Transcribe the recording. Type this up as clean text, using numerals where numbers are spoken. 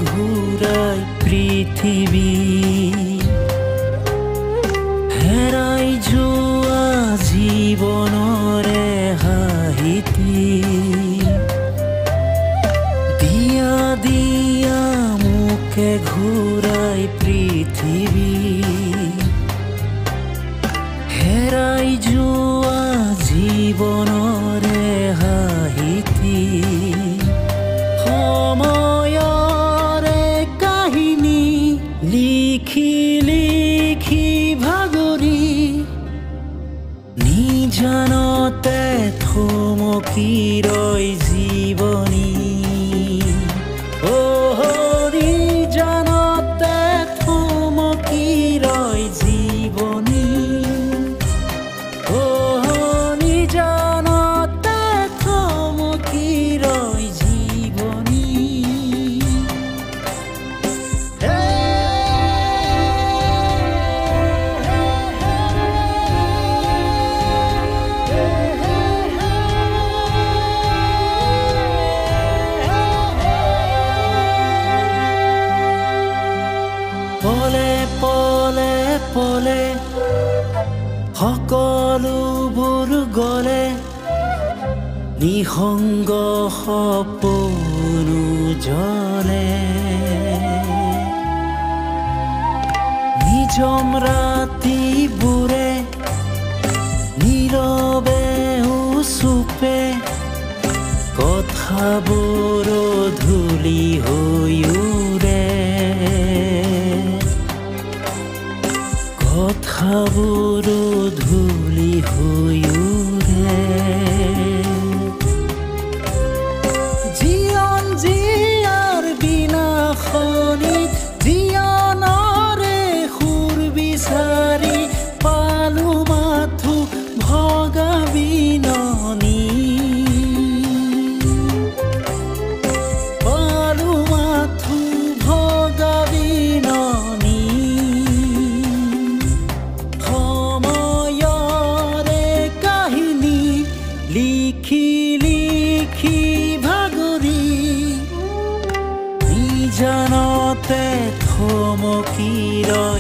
ঘূৰাই পৃথিৱী হেৰাই যোৱা জীৱনৰে হাঁহিতি দিয়া দিয়া মোকে ঘূৰাই পৃথিৱী হেৰাই যোৱা জীৱনৰে হাঁহিতি সময়ৰে কাহিনী লিখি লিখি ভাগৰি নিজানতে থমকি ৰয় জীৱনী নিজানতে থমকি ৰয় জীৱনী নিজানতে থমকি ৰয় জীৱনী পলে পলে পলে সকলোবোৰ গলে নিসংগ সপোনো জ্বলে নিজম ৰাতিবোৰে নীৰৱে চুপে কথাবোৰ ধূলি হৈ উৰে কথাবোৰ ধূলি হৈ উৰে জীৱন জীয়াৰ বিনাশনিত জীৱনৰে সুৰ বিচাৰি পালো মাথো ভগা বিননি পালো মাথো ভগা বিননি লিখি লিখি ভাগৰি নিজানতে থমকি ৰয়